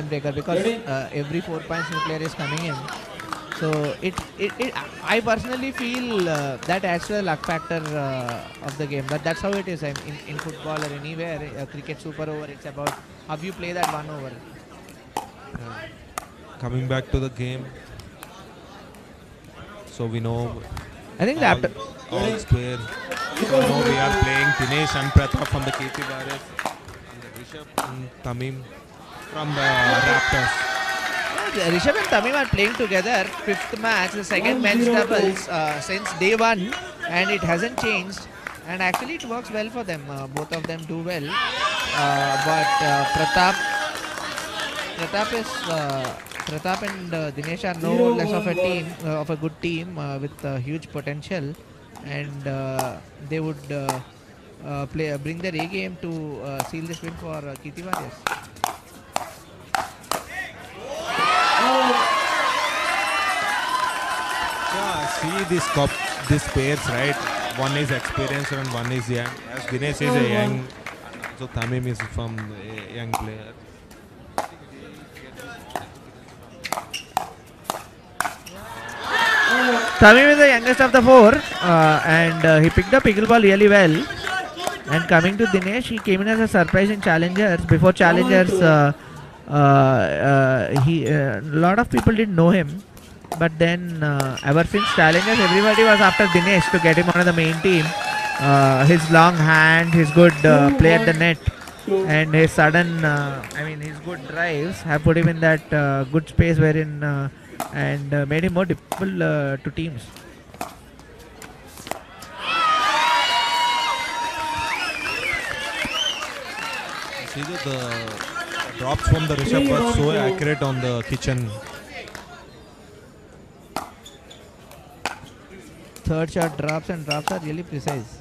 game breaker because every 4 points new player is coming in. So I personally feel that adds to the luck factor of the game. But that's how it is. In football or anywhere, cricket super over. It's about how you play that 1 over. Coming back to the game, so we know I think all square. So now we are playing Dinesh and Pratap from the KT Warriors and Rishabh and Tamim from the Raptors. Rishabh and Tamim are playing together. 5th match, the second men's doubles since day one, and it hasn't changed. And actually, it works well for them. Both of them do well. But Pratap and Dinesh are no less of a team, of a good team with huge potential, and they would bring their A game to seal this win for KT Warriors. Yeah, see these pairs, right? One is experienced and one is young. As Dinesh is a young, so Tamim is from a young player. Tamim is the youngest of the four, and he picked up pickleball really well. And coming to Dinesh, he came in as a surprise in Challengers. Before Challengers, a lot of people didn't know him. But then, ever since Challengers, everybody was after Dinesh to get him on the main team. His long hand, his good play at the net, and his sudden, his good drives have put him in that good space wherein and made him more difficult to teams. See the drops from the Rishabh were so accurate on the kitchen. Third shot drops are really precise.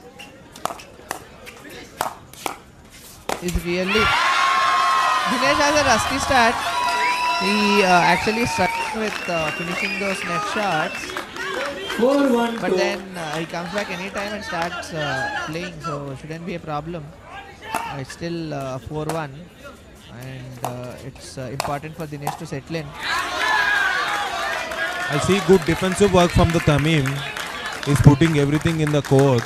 It's really Dinesh has a rusty start. He actually struggled with finishing those net shots. 4-1. But then he comes back anytime and starts playing, so shouldn't be a problem. It's still 4-1, and it's important for Dinesh to settle in. I see good defensive work from the Tamim. He's putting everything in the court.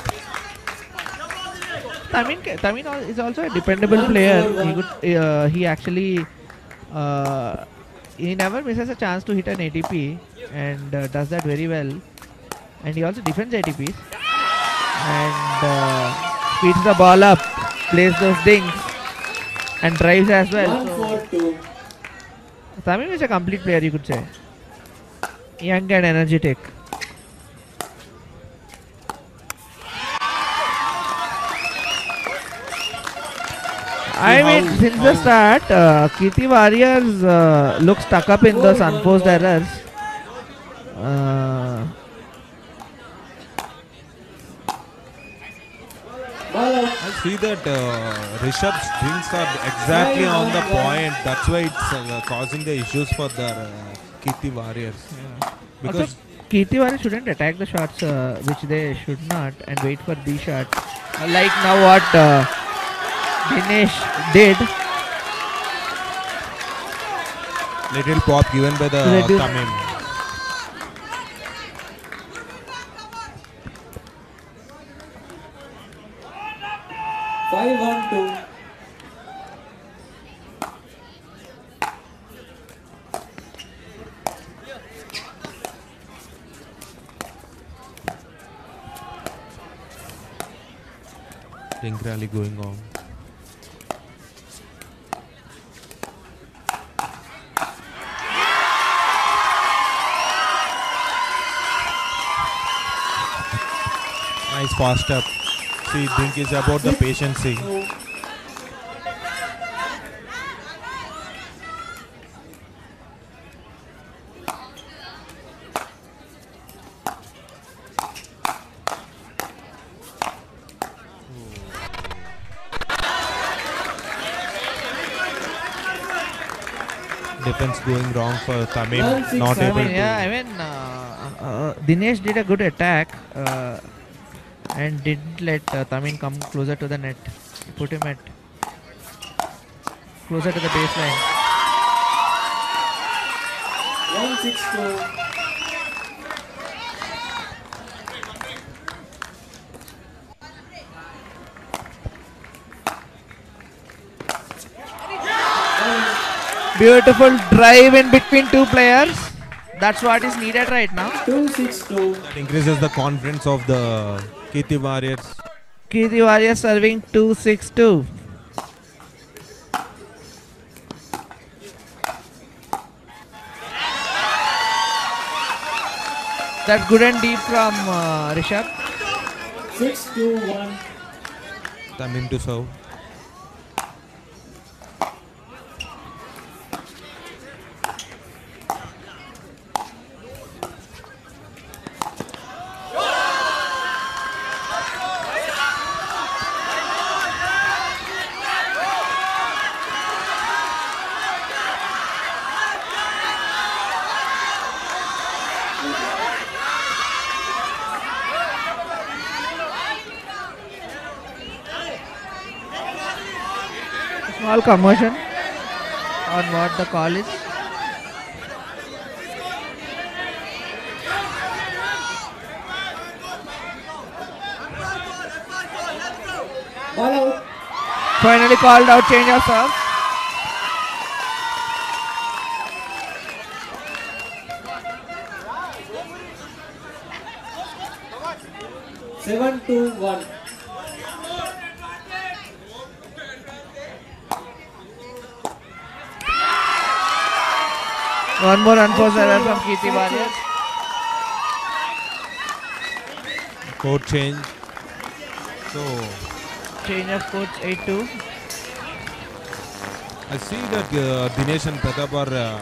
Tamim is also a dependable player. He actually he never misses a chance to hit an ATP and does that very well. And he also defends ATPs and speeds the ball up, plays those dings, and drives as well. So, Tamim is a complete player, you could say. Young and energetic. Since the start, KT Warriors look stuck up in those unforced errors. I see that Rishabh's drinks are exactly on the point. That's why it's causing the issues for the KT Warriors. Yeah. Because also, KT Warriors shouldn't attack the shots which they should not and wait for these shots. Like now what Dinesh did. Little pop given by the Tamim. Ring rally going on. Nice fast up. See, Drink is about the patience. Defense going wrong for Tamim, not able to. Yeah, Dinesh did a good attack and didn't let Tamim come closer to the net. Put him at closer to the baseline. 162. Beautiful drive in between two players. That's what is needed right now. 262. That increases the confidence of the KT Warriors. KT Warriors serving 2-6-2. That's good and deep from Rishabh. 621. Tamim to serve. Small commotion on what the call is. Ball out. Finally called out, change of serve. Seven to 1. One more unforced error from KT Warriors. Court change. So Change of coach 8-2. I see that Dinesh and Pratap are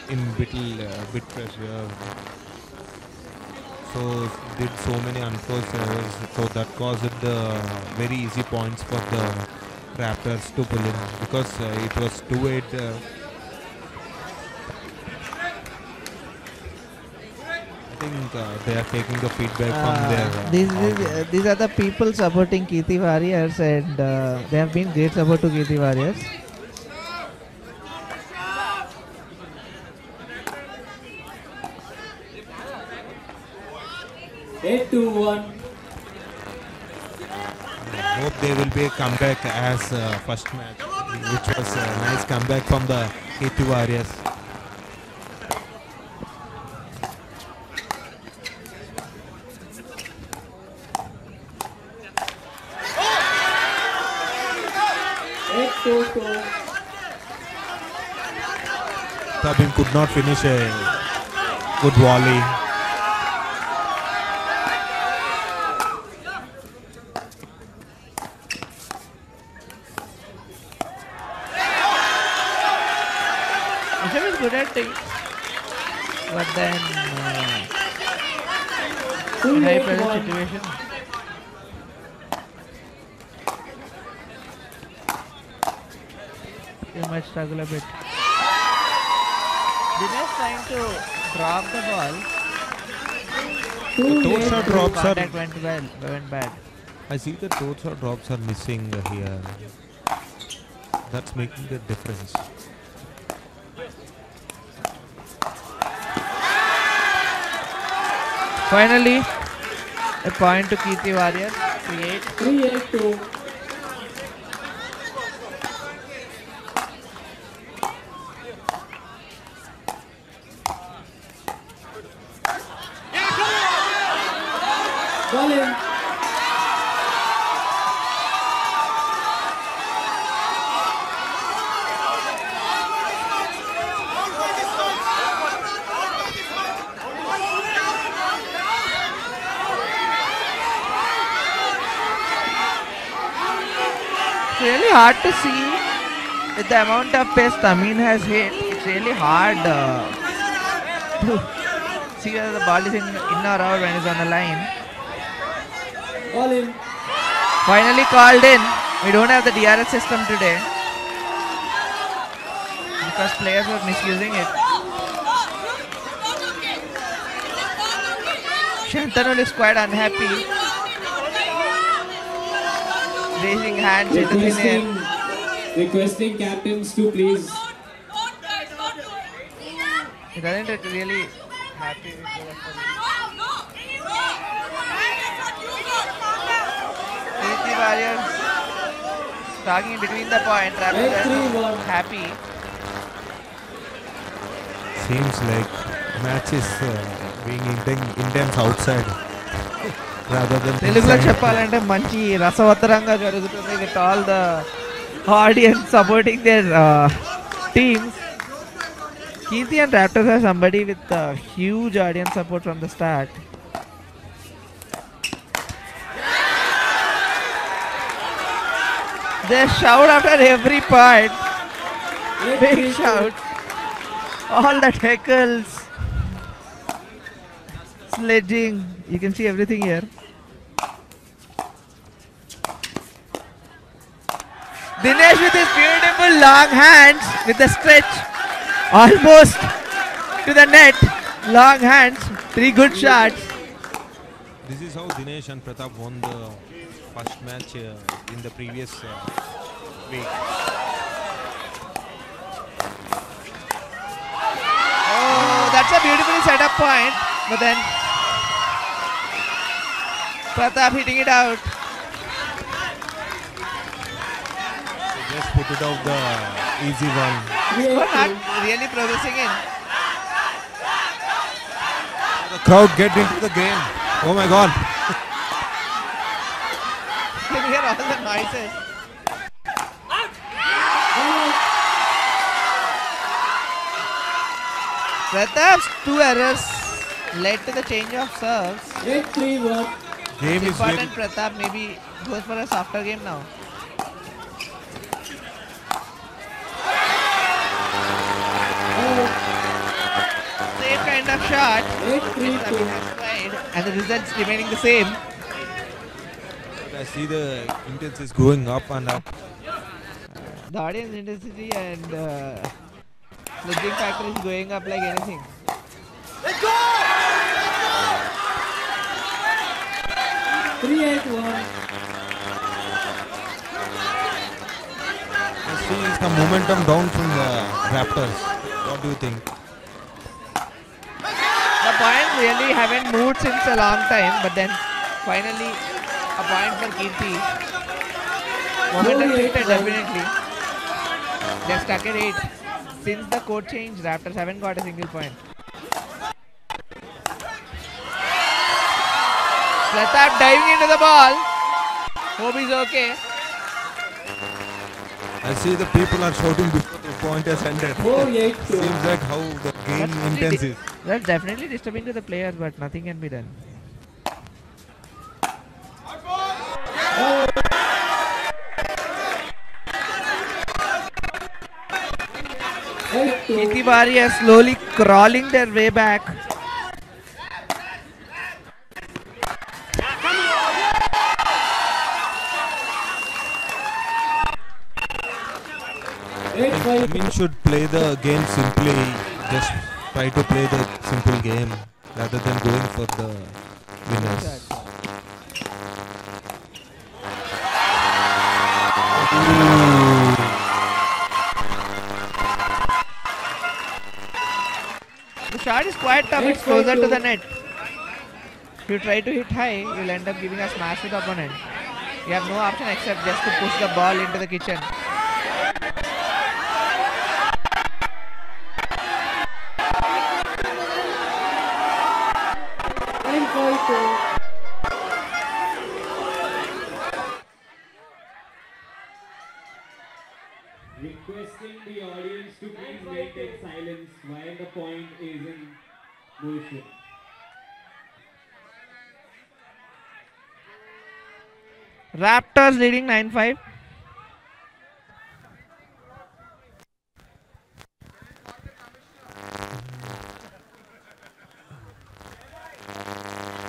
in bit pressure. So did so many unforced errors. So that caused very easy points for the Raptors to pull in because it was 2-8. I think they are taking the feedback from their. These are the people supporting KT Warriors, and they have been great support to KT Warriors. Eight to 1. Hope there will be a comeback as first match, which was a nice comeback from the KT Warriors. Tabin could not finish a good volley. Rishabh is good at it, but then in high pressure situation. You might struggle a bit. Dinesh trying to drop the ball. Those shot drops are. Contact went bad. I see the those shot drops are missing here. That's making the difference. Finally, a point to KT Warriors. 3-8. 3-8-2. Ball in. It's really hard to see with the amount of pace Tamin has hit. It's really hard to see whether the ball is in or out when it's on the line. Ball in. Finally called in. We don't have the DRS system today because players were misusing it. Shantanul is quite unhappy, raising hands into the air. Requesting captains to please. He doesn't look really happy with the Kirti Warriors talking between the point. Raptors are 8-3-1. happy. Seems like match is being intense outside rather than తెలుగులో inside. చెప్పాలంటే మంచి రసవత్తరంగా జరుగుతుంది with all the audience supporting their teams. Kirti and Raptors are somebody with huge audience support from the start. They shout after every point. Big 8-3-2. shout. All the heckles. Sledging. You can see everything here. Dinesh with his beautiful long hands with the stretch. Almost to the net. Long hands. 3 good shots. This is how Dinesh and Pratap won the first match in the previous week. Oh, that's a beautifully set up point. But then Pratap hitting it out. Just put it off the easy one. But 3-8-2. not really progressing in. The crowd get into the game. Oh my God. You can hear all the noises. Pratap's 2 errors led to the change of serves. 8-3-1. Game is very, Important Pratap maybe goes for a softer game now. Same kind of shot. 8-3-2. And the results remaining the same. I see the intensity is going up and up. The audience intensity and sledging factor is going up like anything. Let's go! 3-8-1. I see some momentum down from the Raptors. What do you think? The points really haven't moved since a long time, but then finally a point for Kirti. Momentum shifted definitely. They're stuck at 8. Since the code change, Raptors haven't got a single point. Pratap diving into the ball. Hope he's okay. I see the people are shouting before the point has ended. 4-8-2. Seems like how the game That's really intense is. That's definitely disturbing to the players, but nothing can be done. Kirti Bari are slowly crawling their way back. Eight-five. Team should play the game simply. Just try to play the simple game rather than going for the winners. The shot is quite tough, it's closer to the net. If you try to hit high, you'll end up giving a smash to the opponent. You have no option except just to push the ball into the kitchen. Nine five two. Requesting the audience to please maintain silence while the point is in motion. Raptors leading 9-5.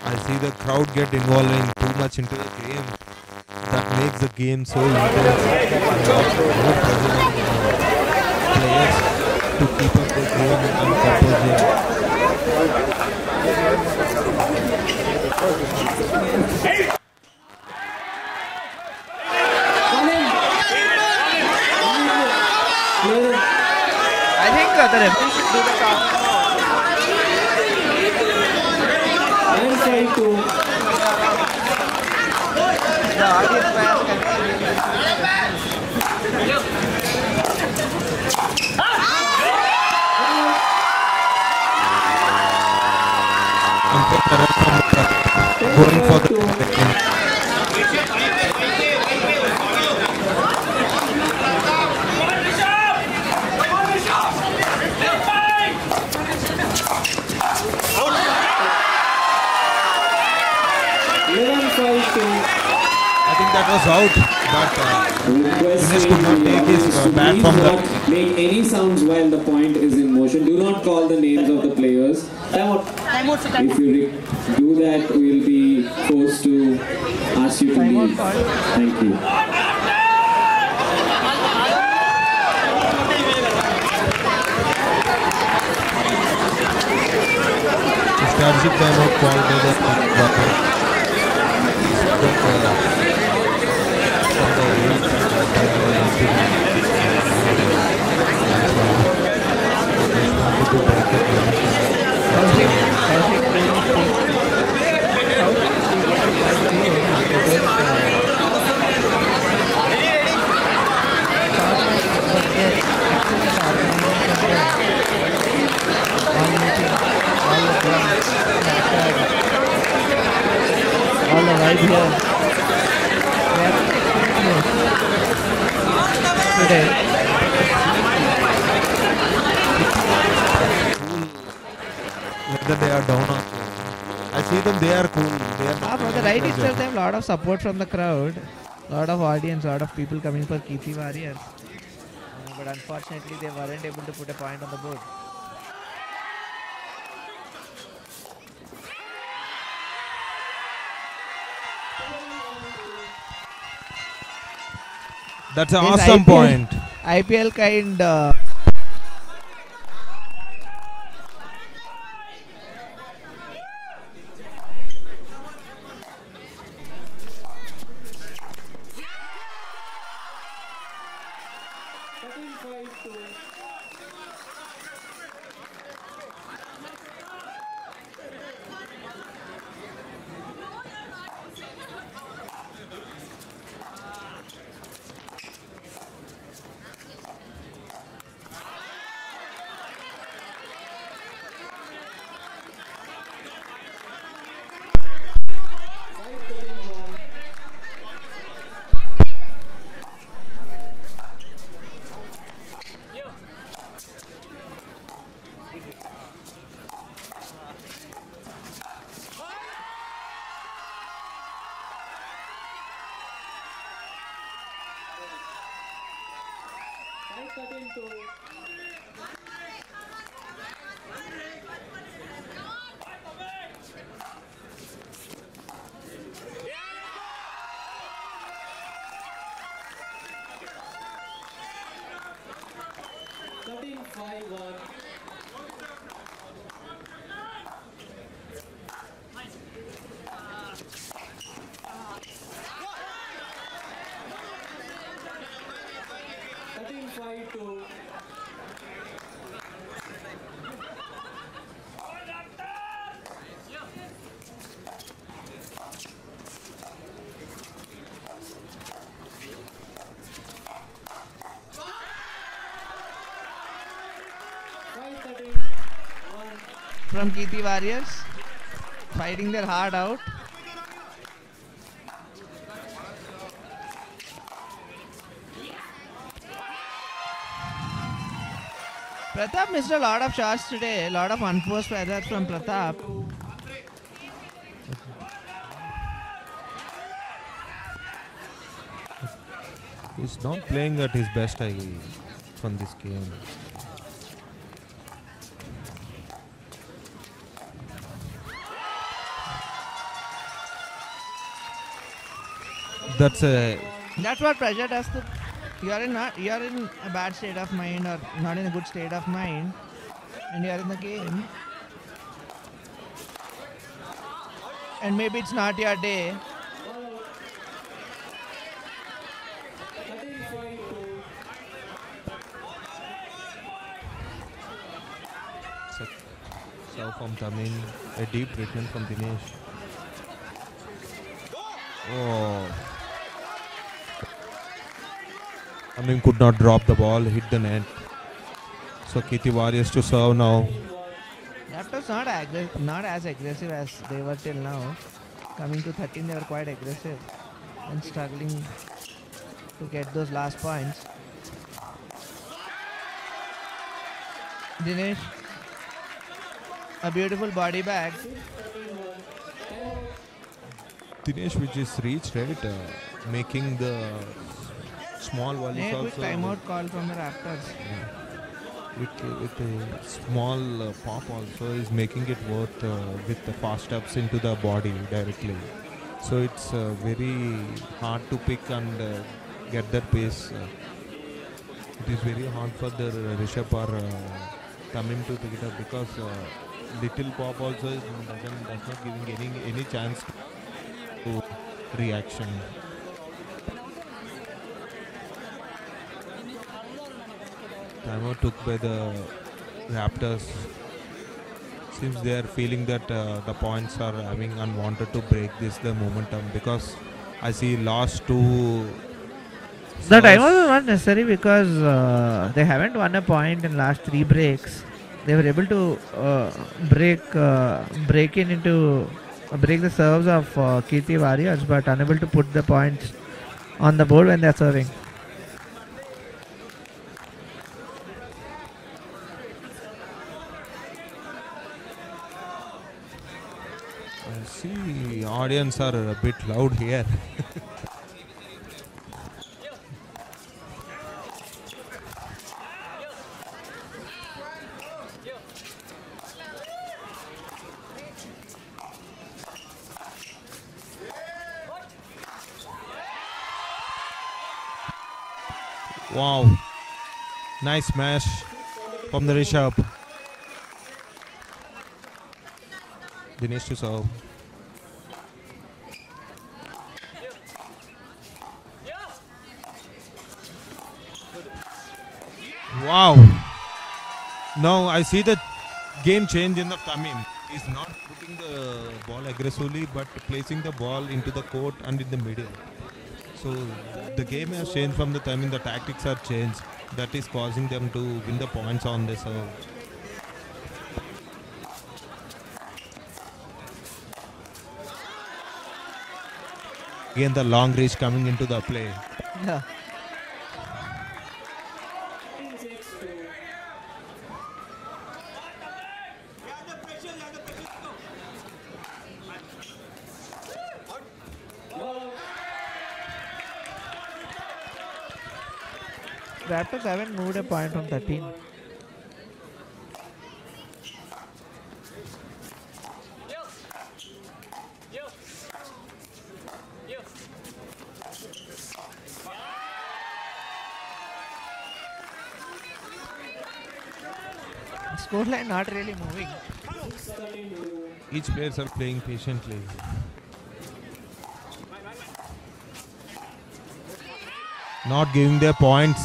I see the crowd get involving too much into the game. That makes the game so intense. More pressure on the players to keep up the game and composure. I think the referee should do the talking. 5-2. The audience bias continues. And take the rest from the going for the second. I think that was out, but Dinesh could not take his bat from the. Not make any sounds while the point is in motion. Do not call the names of the players. If you do that, we will be forced to ask you to leave. Thank you. Strategic timeout called by the all the right here. Today. whether they are down or I see them, they are cool. They are not For the right itself, they have a lot of support from the crowd, lot of audience, lot of people coming for Keethi Warriors. But unfortunately, they weren't able to put a point on the board. That's an Yes, awesome IPL point. IPL kind. From Keethi Warriors, fighting their heart out. Pratap missed a lot of shots today, a lot of unforced errors from Pratap. He's not playing at his best, I from this game. That's what pressure does to. You're in a bad state of mind or not in a good state of mind, and you're in the game, and maybe it's not your day. Serve from Tamin, a deep treatment from Dinesh. Oh. Tamim could not drop the ball, hit the net. So KT Warriors to serve now. Raptors not as aggressive as they were till now. Coming to 13, they were quite aggressive and struggling to get those last points. Dinesh, a beautiful body bag. Dinesh which is reached, right? Making the small volleys A quick also. timeout call from the Raptors. With a small pop also is making it worth with the fast ups into the body directly. So it's very hard to pick and get that pace. It is very hard for the Rishabh or Tamim to pick it up because little pop also does not giving any chance to reaction. Timeout took by the Raptors. Seems they are feeling that the points are having unwanted to break the momentum because I see last two. The serves- timeout was not necessary because they haven't won a point in last 3 breaks. They were able to break the serves of Kirti Warriors, but unable to put the points on the board when they are serving. I see audience are a bit loud here. Wow, nice smash from the Rishabh. Dinesh to serve. Wow. Now I see the game change in the Tamim. He's not putting the ball aggressively but placing the ball into the court and in the middle. So the game has changed from the Tamim. The tactics are changed. That is causing them to win the points on the serve. Again the long reach coming into the play. Yeah. Raptors haven't moved a point from 13. Scoreline not really moving. Each players are playing patiently. Not giving their points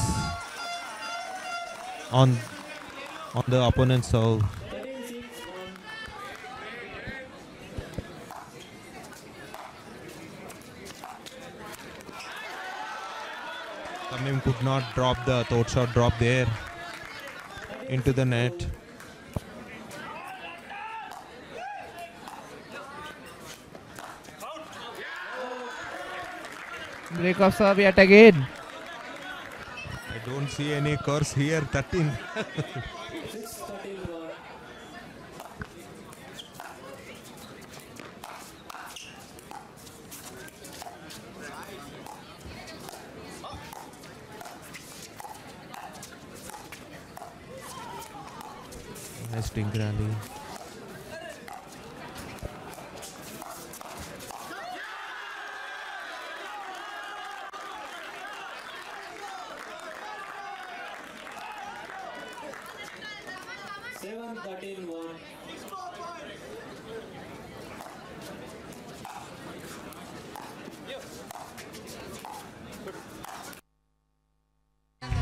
on the opponent's serve. Tamim could not drop the third shot drop there into the net. Break of serve yet again. I don't see any curse here. 13. Nice Tinkrali.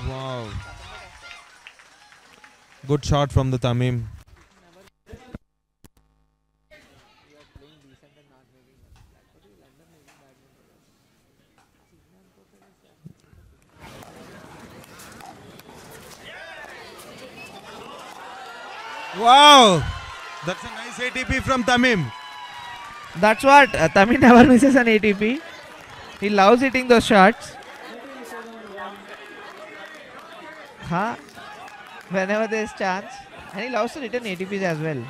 Wow. Good shot from the Tamim. Wow! That's a nice ATP from Tamim. That's what Tamim never misses an ATP. He loves hitting those shots. Huh? Whenever there's chance. And he loves to return ATPs as well.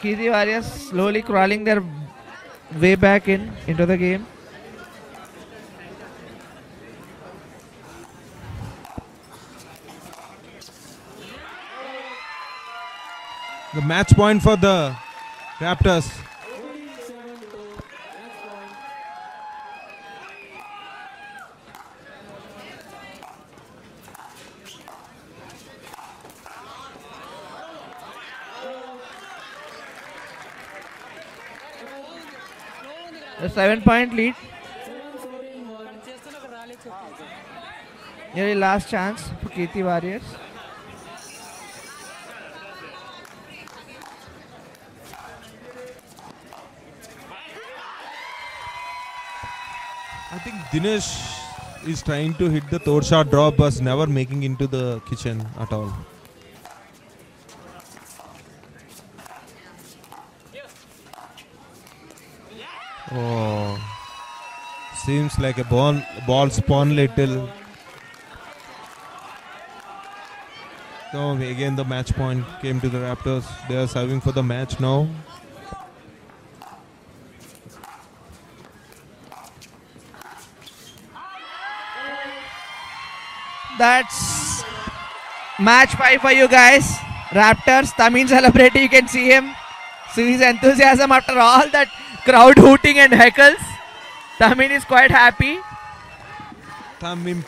Kirti Warriors slowly crawling their way back into the game. The match point for the Raptors. A 7-point lead. Nearly last chance for Kirti Warriors. I think Dinesh is trying to hit the third shot drop, but never making into the kitchen at all. Oh, seems like a ball spawn little. So again, the match point came to the Raptors. They are serving for the match now. That's match 5 for you guys. Raptors, Tamim celebrating, you can see him. See his enthusiasm after all that crowd hooting and heckles. Tamim is quite happy. Tamim